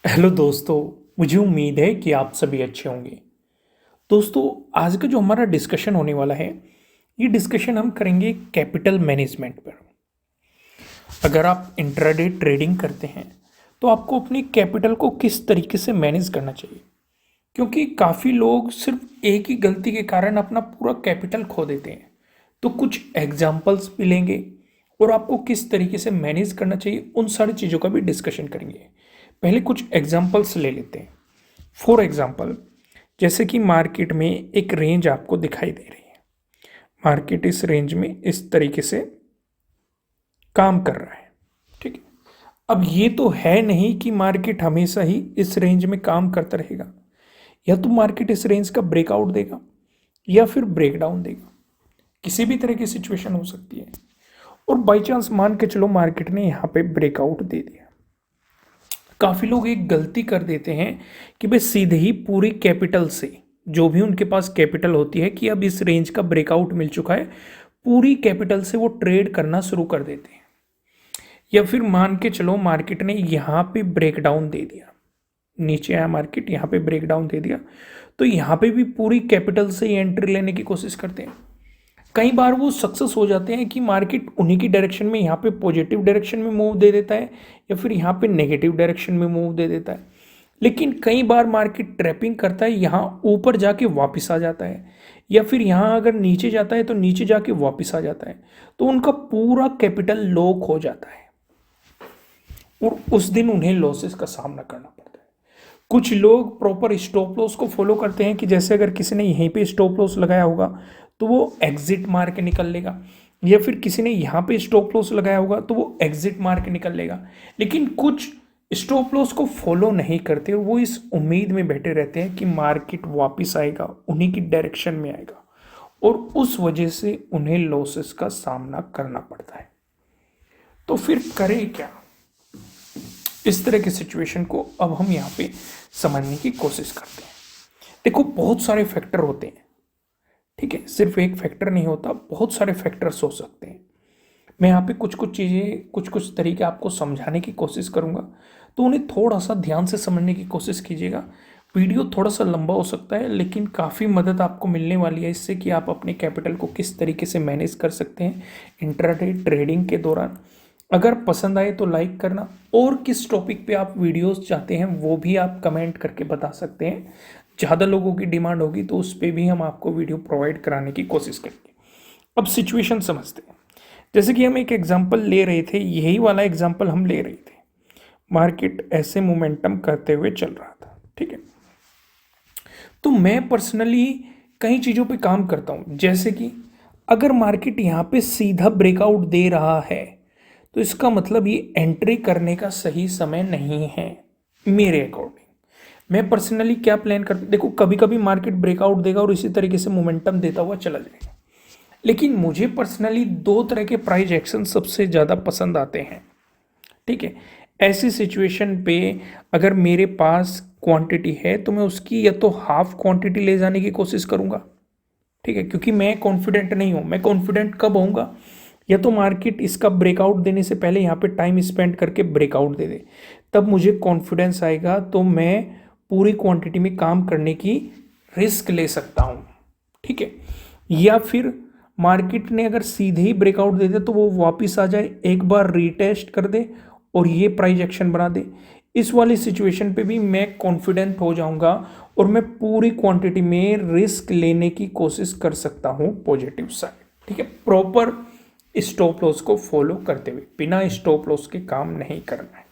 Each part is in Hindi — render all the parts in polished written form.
हेलो दोस्तों। मुझे उम्मीद है कि आप सभी अच्छे होंगे। दोस्तों, आज का जो हमारा डिस्कशन होने वाला है, ये डिस्कशन हम करेंगे कैपिटल मैनेजमेंट पर। अगर आप इंट्राडे ट्रेडिंग करते हैं तो आपको अपनी कैपिटल को किस तरीके से मैनेज करना चाहिए, क्योंकि काफ़ी लोग सिर्फ एक ही गलती के कारण अपना पूरा कैपिटल खो देते हैं। तो कुछ एग्जाम्पल्स भी लेंगे और आपको किस तरीके से मैनेज करना चाहिए उन सारी चीज़ों का भी डिस्कशन करेंगे। पहले कुछ एग्जाम्पल्स ले लेते हैं। फॉर एग्जाम्पल, जैसे कि मार्केट में एक रेंज आपको दिखाई दे रही है। मार्केट इस रेंज में इस तरीके से काम कर रहा है। ठीक है। अब ये तो है नहीं कि मार्केट हमेशा ही इस रेंज में काम करता रहेगा। या तो मार्केट इस रेंज का ब्रेकआउट देगा या फिर ब्रेकडाउन देगा। किसी भी तरह की सिचुएशन हो सकती है। और बाई चांस मान के चलो मार्केट ने यहाँ पे ब्रेकआउट दे दिया। काफ़ी लोग एक गलती कर देते हैं कि वे सीधे ही पूरी कैपिटल से, जो भी उनके पास कैपिटल होती है कि अब इस रेंज का ब्रेकआउट मिल चुका है, पूरी कैपिटल से वो ट्रेड करना शुरू कर देते हैं। या फिर मान के चलो मार्केट ने यहाँ पे ब्रेकडाउन दे दिया, नीचे आया मार्केट, यहाँ पे ब्रेकडाउन दे दिया, तो यहाँ पे भी पूरी कैपिटल से एंट्री लेने की कोशिश करते हैं। कई बार वो सक्सेस हो जाते हैं कि मार्केट उन्हीं की डायरेक्शन में, यहाँ पे पॉजिटिव डायरेक्शन में मूव दे देता है या फिर यहाँ पे नेगेटिव डायरेक्शन में मूव दे देता है। लेकिन कई बार मार्केट ट्रैपिंग करता है, यहाँ ऊपर जाके वापस आ जाता है, या फिर यहाँ अगर नीचे जाता है तो नीचे जाके वापस आ जाता है। तो उनका पूरा कैपिटल लॉक हो जाता है और उस दिन उन्हें लॉसेस का सामना करना पड़ता है। कुछ लोग प्रॉपर स्टॉप लॉस को फॉलो करते हैं कि जैसे अगर किसी ने यहीं पे स्टॉप लॉस लगाया होगा तो वो एग्जिट मार के निकल लेगा, या फिर किसी ने यहाँ पे स्टॉप लॉस लगाया होगा तो वो एग्जिट मार के निकल लेगा। लेकिन कुछ स्टॉप लॉस को फॉलो नहीं करते, वो इस उम्मीद में बैठे रहते हैं कि मार्केट वापस आएगा, उन्हीं की डायरेक्शन में आएगा, और उस वजह से उन्हें लॉसेस का सामना करना पड़ता है। तो फिर करें क्या? इस तरह की सिचुएशन को अब हम यहाँ पे समझने की कोशिश करते हैं। देखो, बहुत सारे फैक्टर होते हैं। ठीक है, सिर्फ एक फैक्टर नहीं होता, बहुत सारे फैक्टर्स हो सकते हैं। मैं यहाँ पे कुछ कुछ चीज़ें, कुछ कुछ तरीके आपको समझाने की कोशिश करूँगा, तो उन्हें थोड़ा सा ध्यान से समझने की कोशिश कीजिएगा। वीडियो थोड़ा सा लंबा हो सकता है, लेकिन काफ़ी मदद आपको मिलने वाली है इससे कि आप अपने कैपिटल को किस तरीके से मैनेज कर सकते हैं इंट्राडे ट्रेडिंग के दौरान। अगर पसंद आए तो लाइक करना, और किस टॉपिक पे आप वीडियोस चाहते हैं वो भी आप कमेंट करके बता सकते हैं। ज़्यादा लोगों की डिमांड होगी तो उस पर भी हम आपको वीडियो प्रोवाइड कराने की कोशिश करेंगे। अब सिचुएशन समझते हैं। जैसे कि हम एक एग्जांपल ले रहे थे, यही वाला एग्जांपल हम ले रहे थे। मार्केट ऐसे मोमेंटम करते हुए चल रहा था। ठीक है। तो मैं पर्सनली कई चीज़ों पे काम करता हूँ, जैसे कि अगर मार्केट यहाँ पे सीधा ब्रेकआउट दे रहा है तो इसका मतलब ये एंट्री करने का सही समय नहीं है। मेरे अकॉर्डिंग मैं पर्सनली क्या प्लान करता, देखो कभी कभी मार्केट ब्रेकआउट देगा और इसी तरीके से मोमेंटम देता हुआ चला जाएगा। लेकिन मुझे पर्सनली दो तरह के प्राइस एक्शन सबसे ज़्यादा पसंद आते हैं। ठीक है। ऐसी सिचुएशन पे अगर मेरे पास क्वांटिटी है तो मैं उसकी या तो हाफ क्वांटिटी ले जाने की कोशिश करूंगा। ठीक है, क्योंकि मैं कॉन्फिडेंट नहीं हूं। मैं कॉन्फिडेंट कब होऊंगा? या तो मार्केट इसका ब्रेकआउट देने से पहले यहाँ पे टाइम स्पेंड करके ब्रेकआउट दे दे, तब मुझे कॉन्फिडेंस आएगा, तो मैं पूरी क्वांटिटी में काम करने की रिस्क ले सकता हूँ। ठीक है। या फिर मार्केट ने अगर सीधे ही ब्रेकआउट दे दे तो वो वापस आ जाए, एक बार रीटेस्ट कर दे और ये प्राइस एक्शन बना दे। इस वाली सिचुएशन पे भी मैं कॉन्फिडेंट हो जाऊंगा और मैं पूरी क्वांटिटी में रिस्क लेने की कोशिश कर सकता हूँ पॉजिटिव साइड। ठीक है, प्रॉपर स्टॉप लॉस को फॉलो करते हुए, बिना स्टॉप लॉस के काम नहीं करना है।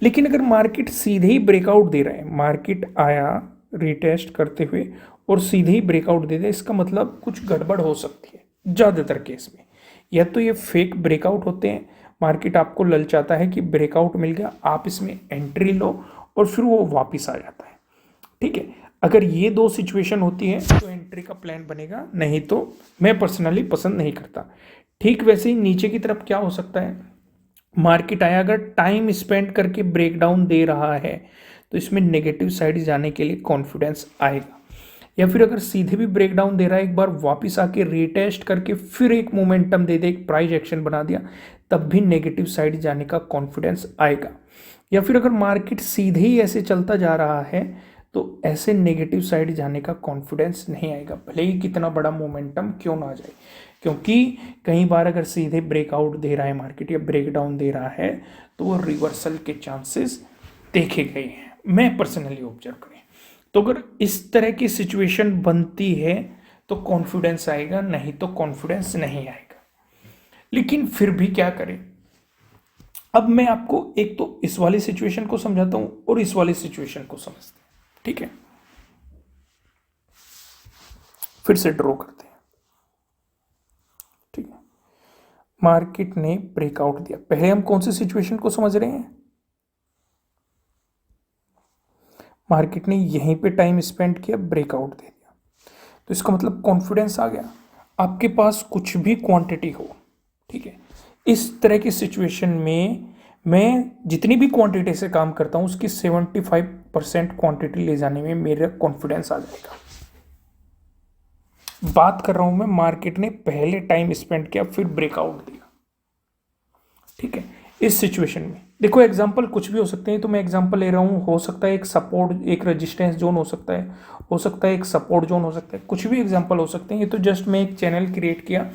लेकिन अगर मार्केट सीधे ही ब्रेकआउट दे रहा है, मार्केट आया रीटेस्ट करते हुए और सीधे ही ब्रेकआउट दे दे, इसका मतलब कुछ गड़बड़ हो सकती है ज़्यादातर केस में। या तो ये फेक ब्रेकआउट होते हैं, मार्केट आपको ललचाता है कि ब्रेकआउट मिल गया, आप इसमें एंट्री लो, और फिर वो वापस आ जाता है। ठीक है। अगर ये दो सिचुएशन होती है तो एंट्री का प्लान बनेगा, नहीं तो मैं पर्सनली पसंद नहीं करता। ठीक वैसे ही नीचे की तरफ क्या हो सकता है, मार्केट आया अगर टाइम स्पेंड करके ब्रेकडाउन दे रहा है तो इसमें नेगेटिव साइड जाने के लिए कॉन्फिडेंस आएगा। या फिर अगर सीधे भी ब्रेकडाउन दे रहा है, एक बार वापस आके रीटेस्ट करके फिर एक मोमेंटम दे दे, एक प्राइस एक्शन बना दिया, तब भी नेगेटिव साइड जाने का कॉन्फिडेंस आएगा। या फिर अगर मार्केट सीधे ही ऐसे चलता जा रहा है तो ऐसे नेगेटिव साइड जाने का कॉन्फिडेंस नहीं आएगा, भले ही कितना बड़ा मोमेंटम क्यों ना आ जाए। क्योंकि कई बार अगर सीधे ब्रेकआउट दे रहा है मार्केट या ब्रेकडाउन दे रहा है तो वो रिवर्सल के चांसेस देखे गए हैं, मैं पर्सनली ऑब्जर्व करें। तो अगर इस तरह की सिचुएशन बनती है तो कॉन्फिडेंस आएगा, नहीं तो कॉन्फिडेंस नहीं आएगा। लेकिन फिर भी क्या करें, अब मैं आपको एक तो इस वाली सिचुएशन को समझाता हूं और इस वाली सिचुएशन को समझते हैं, ठीक है। फिर से ड्रॉ करते हैं, ठीक है। मार्केट ने ब्रेकआउट दिया, पहले हम कौन सी सिचुएशन को समझ रहे हैं, मार्केट ने यहीं पे टाइम स्पेंड किया, ब्रेकआउट दे दिया, तो इसका मतलब कॉन्फिडेंस आ गया। आपके पास कुछ भी क्वांटिटी हो, ठीक है, इस तरह की सिचुएशन में मैं जितनी भी क्वांटिटी से काम करता हूं उसकी 75% क्वांटिटी ले जाने में मेरा कॉन्फिडेंस आ जाएगा। बात कर रहा हूं मैं, मार्केट ने पहले टाइम स्पेंड किया फिर ब्रेकआउट दिया, ठीक है। इस सिचुएशन में देखो, एग्जांपल कुछ भी हो सकते हैं, तो मैं एग्जांपल ले रहा हूं, हो सकता है एक सपोर्ट, एक रेजिस्टेंस जोन हो सकता है एक सपोर्ट जोन हो सकता है, कुछ भी एग्जांपल हो सकते हैं। ये तो जस्ट मैं एक चैनल क्रिएट किया,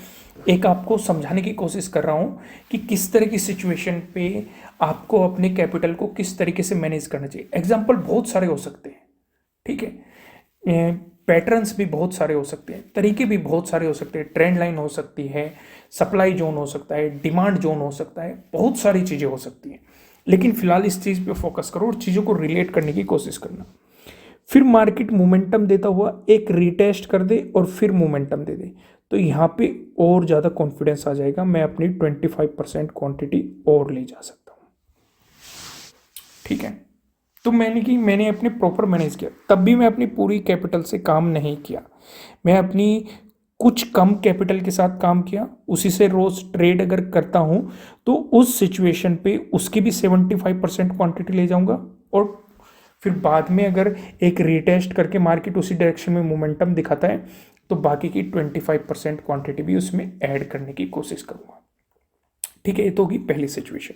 एक आपको समझाने की कोशिश कर रहा हूं कि किस तरह की सिचुएशन पे आपको अपने कैपिटल को किस तरीके से मैनेज करना चाहिए। एग्जाम्पल बहुत सारे हो सकते हैं, ठीक है, पैटर्न्स भी बहुत सारे हो सकते हैं, तरीके भी बहुत सारे हो सकते हैं, ट्रेंड लाइन हो सकती है, सप्लाई जोन हो सकता है, डिमांड जोन हो सकता है, बहुत सारी चीज़ें हो सकती हैं। लेकिन फिलहाल इस चीज़ पे फोकस करो और चीज़ों को रिलेट करने की कोशिश करना। फिर मार्केट मोमेंटम देता हुआ एक रीटेस्ट कर दे और फिर मोमेंटम दे दे, तो यहाँ पे और ज़्यादा कॉन्फिडेंस आ जाएगा, मैं अपनी 25% क्वांटिटी और ले जा सकता हूँ, ठीक है। तो मैंने अपने प्रॉपर मैनेज किया, तब भी मैं अपनी पूरी कैपिटल से काम नहीं किया, मैं अपनी कुछ कम कैपिटल के साथ काम किया, उसी से रोज ट्रेड अगर करता हूं तो उस सिचुएशन पे उसकी भी 75% क्वांटिटी ले जाऊंगा, और फिर बाद में अगर एक रीटेस्ट करके मार्केट उसी डायरेक्शन में मोमेंटम दिखाता है तो बाकी की 25% क्वांटिटी भी उसमें ऐड करने की कोशिश करूंगा, ठीक है। ये तो होगी पहली सिचुएशन।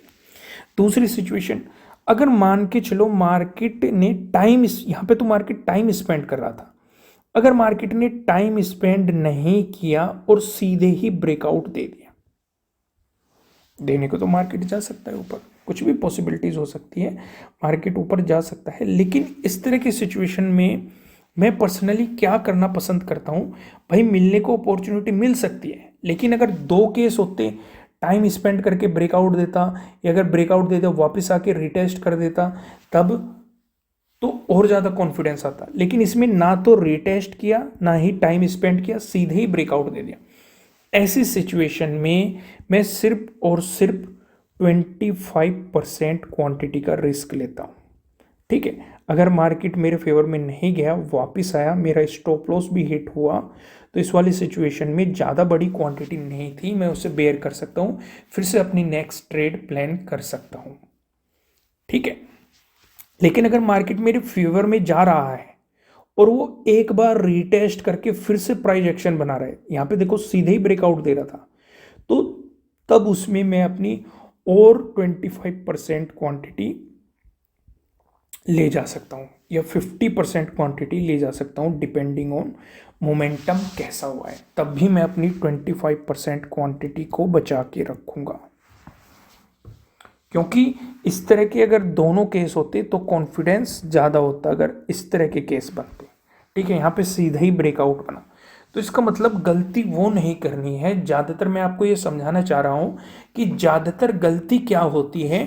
दूसरी सिचुएशन, अगर मान के चलो मार्केट ने टाइम, यहाँ पे तो मार्केट टाइम स्पेंड कर रहा था, अगर मार्केट ने टाइम स्पेंड नहीं किया और सीधे ही ब्रेकआउट दे दिया, देने को तो मार्केट जा सकता है ऊपर, कुछ भी पॉसिबिलिटीज हो सकती है, मार्केट ऊपर जा सकता है। लेकिन इस तरह की सिचुएशन में मैं पर्सनली क्या करना पसंद करता हूँ, भाई मिलने को अपॉर्चुनिटी मिल सकती है, लेकिन अगर दो केस होते, टाइम स्पेंड करके ब्रेकआउट देता या अगर ब्रेकआउट देता वापस आके रिटेस्ट कर देता, तब तो और ज़्यादा कॉन्फिडेंस आता। लेकिन इसमें ना तो रिटेस्ट किया ना ही टाइम स्पेंड किया, सीधे ही ब्रेकआउट दे दिया। ऐसी सिचुएशन में मैं सिर्फ और सिर्फ 25% क्वांटिटी का रिस्क लेता हूँ, ठीक है। अगर मार्केट मेरे फेवर में नहीं गया, वापस आया, मेरा स्टॉप लॉस भी हिट हुआ, तो इस वाली सिचुएशन में ज़्यादा बड़ी क्वांटिटी नहीं थी, मैं उसे बेयर कर सकता हूँ, फिर से अपनी नेक्स्ट ट्रेड प्लान कर सकता हूँ, ठीक है। लेकिन अगर मार्केट मेरे फेवर में जा रहा है और वो एक बार रीटेस्ट करके फिर से प्राइस एक्शन बना रहा है, यहाँ पे देखो सीधे ही ब्रेकआउट दे रहा था, तो तब उसमें मैं अपनी और 25% क्वांटिटी ले जा सकता हूँ या 50% क्वांटिटी ले जा सकता हूँ, डिपेंडिंग ऑन मोमेंटम कैसा हुआ है, तब भी मैं अपनी 25% क्वांटिटी को बचा के रखूँगा। क्योंकि इस तरह के अगर दोनों केस होते तो कॉन्फिडेंस ज़्यादा होता, अगर इस तरह के केस बनते, ठीक है। यहाँ पे सीधा ही ब्रेकआउट बना, तो इसका मतलब गलती वो नहीं करनी है। ज़्यादातर मैं आपको ये समझाना चाह रहा हूँ कि ज़्यादातर गलती क्या होती है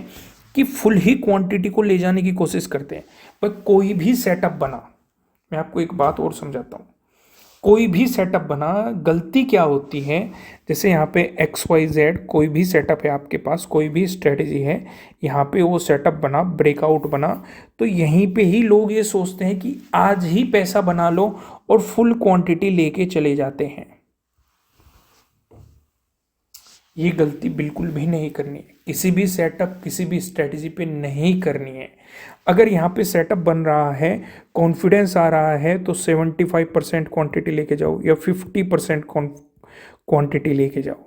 कि फुल ही क्वांटिटी को ले जाने की कोशिश करते हैं। पर कोई भी सेटअप बना, मैं आपको एक बात और समझाता हूँ, कोई भी सेटअप बना, गलती क्या होती है, जैसे यहाँ पे XYZ कोई भी सेटअप है आपके पास, कोई भी स्ट्रेटजी है, यहाँ पे वो सेटअप बना, ब्रेकआउट बना, तो यहीं पे ही लोग ये सोचते हैं कि आज ही पैसा बना लो और फुल क्वांटिटी लेके चले जाते हैं। ये गलती बिल्कुल भी नहीं करनी है, किसी भी सेटअप किसी भी स्ट्रेटजी पे नहीं करनी है। अगर यहाँ पे सेटअप बन रहा है, कॉन्फिडेंस आ रहा है, तो 75% क्वांटिटी लेके जाओ या 50% क्वांटिटी लेके जाओ।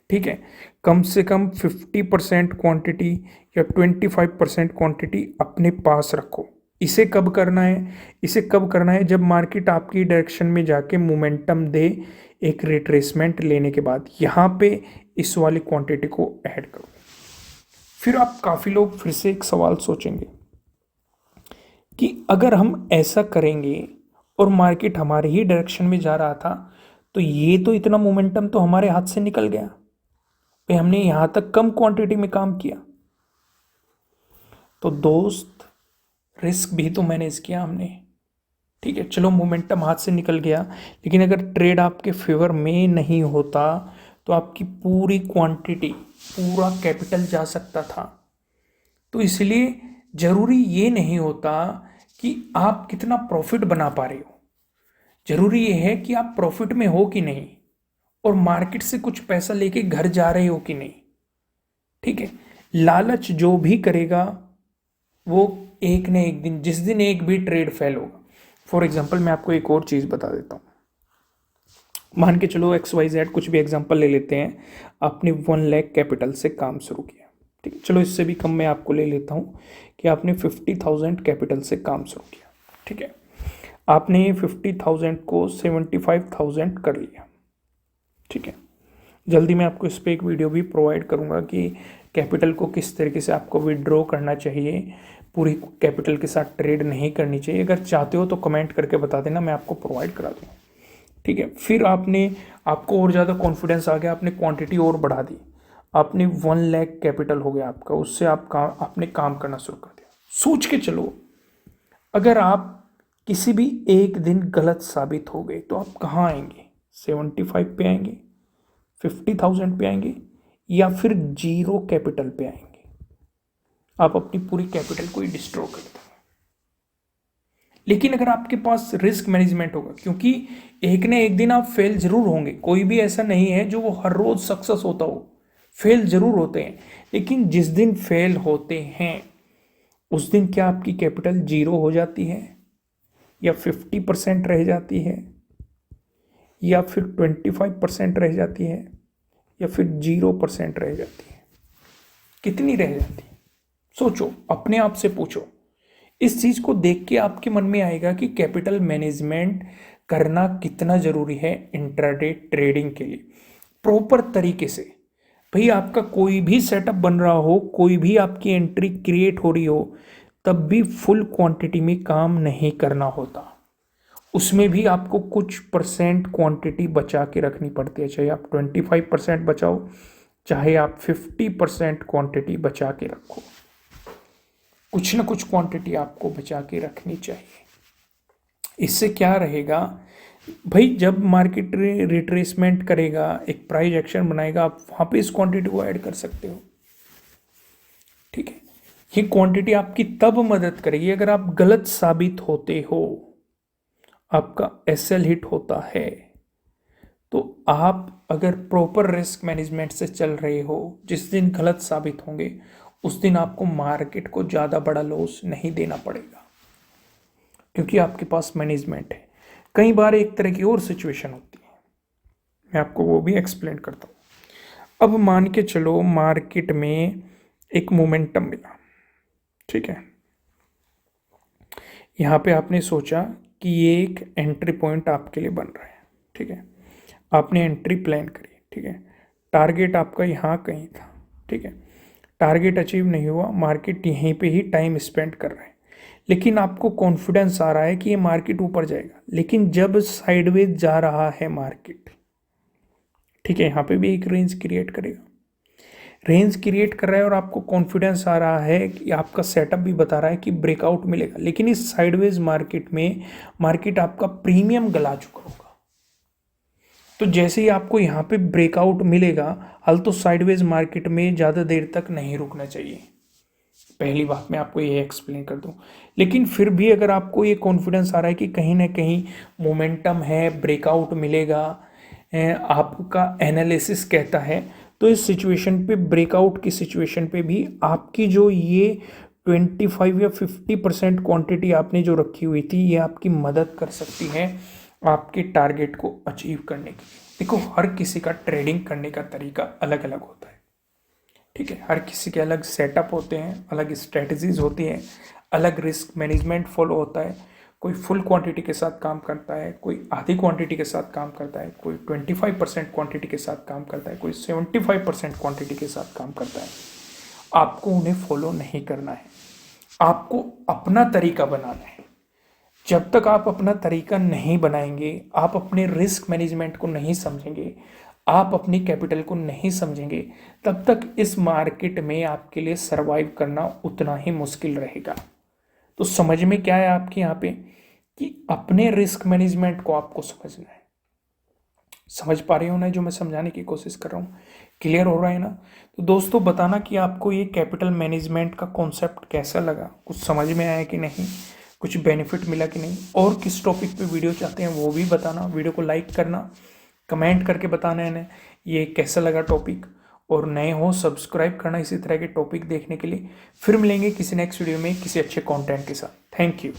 ठीक है, कम से कम 50% क्वांटिटी या 25% क्वांटिटी अपने पास रखो। इसे कब करना है? इसे कब करना है? जब मार्केट आपकी डायरेक्शन में जाके मोमेंटम दे, एक रिट्रेसमेंट लेने के बाद यहाँ पे इस वाली क्वांटिटी को ऐड करो। फिर आप काफ़ी लोग फिर से एक सवाल सोचेंगे कि अगर हम ऐसा करेंगे और मार्केट हमारे ही डायरेक्शन में जा रहा था, तो ये तो इतना मोमेंटम तो हमारे हाथ से निकल गया भाई, हमने यहाँ तक कम क्वांटिटी में काम किया। तो दोस्त, रिस्क भी तो मैनेज किया हमने। ठीक है, चलो मोमेंटम हाथ से निकल गया, लेकिन अगर ट्रेड आपके फेवर में नहीं होता तो आपकी पूरी क्वांटिटी, पूरा कैपिटल जा सकता था। तो इसलिए जरूरी ये नहीं होता कि आप कितना प्रॉफिट बना पा रहे हो, जरूरी ये है कि आप प्रॉफिट में हो कि नहीं, और मार्केट से कुछ पैसा लेके घर जा रहे हो कि नहीं। ठीक है, लालच जो भी करेगा वो एक न एक दिन, जिस दिन एक भी ट्रेड फेल होगा। फॉर एग्जाम्पल मैं आपको एक और चीज़ बता देता हूँ। मान के चलो XYZ कुछ भी एग्जाम्पल ले लेते हैं, आपने 1 लाख कैपिटल से काम शुरू किया। ठीक है, चलो इससे भी कम मैं आपको ले लेता हूँ कि आपने 50,000 कैपिटल से काम शुरू किया। ठीक है, आपने 50,000 को 75,000 कर लिया। ठीक है, जल्दी मैं आपको इस पर एक वीडियो भी प्रोवाइड करूँगा कि कैपिटल को किस तरीके से आपको विड्रॉ करना चाहिए, पूरी कैपिटल के साथ ट्रेड नहीं करनी चाहिए। अगर चाहते हो तो कमेंट करके बता देना, मैं आपको प्रोवाइड करा दूँगा। ठीक है, फिर आपको और ज़्यादा कॉन्फिडेंस आ गया, आपने क्वांटिटी और बढ़ा दी, आपने 1 लाख कैपिटल हो गया आपका, उससे आपने काम करना शुरू कर दिया। सोच के चलो, अगर आप किसी भी एक दिन गलत साबित हो गए तो आप कहाँ आएंगे? 75 पे आएंगे, 50,000 पे आएंगे, या फिर जीरो कैपिटल पे आएंगे? आप अपनी पूरी कैपिटल को ही डिस्ट्रॉय कर देंगे। लेकिन अगर आपके पास रिस्क मैनेजमेंट होगा, क्योंकि एक न एक दिन आप फेल जरूर होंगे, कोई भी ऐसा नहीं है जो वो हर रोज सक्सेस होता हो, फेल जरूर होते हैं। लेकिन जिस दिन फेल होते हैं उस दिन क्या आपकी कैपिटल जीरो हो जाती है, या 50% रह जाती है, या फिर 25% रह जाती है, या फिर 0% रह जाती है? कितनी रह जाती है? सोचो, अपने आप से पूछो। इस चीज को देख के आपके मन में आएगा कि कैपिटल मैनेजमेंट करना कितना जरूरी है इंट्राडे ट्रेडिंग के लिए, प्रॉपर तरीके से। भाई आपका कोई भी सेटअप बन रहा हो, कोई भी आपकी एंट्री क्रिएट हो रही हो, तब भी फुल क्वांटिटी में काम नहीं करना होता, उसमें भी आपको कुछ परसेंट क्वांटिटी बचा के रखनी पड़ती है। चाहे आप 25% बचाओ, चाहे आप 50% क्वांटिटी बचा के रखो, कुछ ना कुछ क्वांटिटी आपको बचा के रखनी चाहिए। इससे क्या रहेगा भाई, जब मार्केट रिट्रेसमेंट करेगा, एक प्राइस एक्शन बनाएगा, आप वहाँ पे इस क्वांटिटी को ऐड कर सकते हो। ठीक है, ये क्वांटिटी आपकी तब मदद करेगी अगर आप गलत साबित होते हो, आपका SL हिट होता है, तो आप अगर प्रॉपर रिस्क मैनेजमेंट से चल रहे हो, जिस दिन गलत साबित होंगे उस दिन आपको मार्केट को ज़्यादा बड़ा लॉस नहीं देना पड़ेगा, क्योंकि आपके पास मैनेजमेंट है। कई बार एक तरह की और सिचुएशन होती है, मैं आपको वो भी एक्सप्लेन करता हूँ। अब मान के चलो मार्केट में एक मोमेंटम मिला। ठीक है, यहाँ पे आपने सोचा कि ये एक एंट्री पॉइंट आपके लिए बन रहा है। ठीक है, आपने एंट्री प्लान करी। ठीक है, टारगेट आपका यहाँ कहीं था। ठीक है, टारगेट अचीव नहीं हुआ, मार्केट यहीं पे ही टाइम स्पेंड कर रहा है, लेकिन आपको कॉन्फिडेंस आ रहा है कि ये मार्केट ऊपर जाएगा। लेकिन जब साइडवेज जा रहा है मार्केट, ठीक है, यहाँ पे भी एक रेंज क्रिएट करेगा, रेंज क्रिएट कर रहा है और आपको कॉन्फिडेंस आ रहा है कि आपका सेटअप भी बता रहा है कि ब्रेकआउट मिलेगा। लेकिन इस साइडवेज मार्केट में मार्केट आपका प्रीमियम गला चुका होगा, तो जैसे ही आपको यहाँ पे ब्रेकआउट मिलेगा, हाल तो साइडवेज मार्केट में ज़्यादा देर तक नहीं रुकना चाहिए। पहली बात मैं आपको ये एक्सप्लेन कर दूं। लेकिन फिर भी अगर आपको ये कॉन्फिडेंस आ रहा है कि कहीं ना कहीं मोमेंटम है, ब्रेकआउट मिलेगा, आपका एनालिसिस कहता है, तो इस सिचुएशन पे, ब्रेकआउट की सिचुएशन पे भी आपकी जो ये 25 या 50% क्वांटिटी आपने जो रखी हुई थी, ये आपकी मदद कर सकती है आपके टारगेट को अचीव करने के लिए। देखो, हर किसी का ट्रेडिंग करने का तरीका अलग अलग होता है, ठीक है। हर किसी के अलग सेटअप होते हैं, अलग स्ट्रेटजीज होती हैं, अलग रिस्क मैनेजमेंट फॉलो होता है। कोई फुल क्वांटिटी के साथ काम करता है, कोई आधी क्वांटिटी के साथ काम करता है, कोई 25% क्वांटिटी के साथ काम करता है, कोई 75% क्वांटिटी के साथ काम करता है। आपको उन्हें फॉलो नहीं करना है, आपको अपना तरीका बनाना है। जब तक आप अपना तरीका नहीं बनाएंगे, आप अपने रिस्क मैनेजमेंट को नहीं समझेंगे, आप अपनी कैपिटल को नहीं समझेंगे, तब तक इस मार्केट में आपके लिए सरवाइव करना उतना ही मुश्किल रहेगा। तो समझ में क्या है आपके यहाँ पे कि अपने रिस्क मैनेजमेंट को आपको समझना है। समझ पा रहे हो ना जो मैं समझाने की कोशिश कर रहा हूँ? क्लियर हो रहा है ना? तो दोस्तों, बताना कि आपको ये कैपिटल मैनेजमेंट का कॉन्सेप्ट कैसा लगा, कुछ समझ में आया कि नहीं, कुछ बेनिफिट मिला कि नहीं, और किस टॉपिक पे वीडियो चाहते हैं वो भी बताना। वीडियो को लाइक करना, कमेंट करके बताना है ये कैसा लगा टॉपिक, और नए हो सब्सक्राइब करना इसी तरह के टॉपिक देखने के लिए। फिर मिलेंगे किसी नेक्स्ट वीडियो में किसी अच्छे कंटेंट के साथ। Thank you.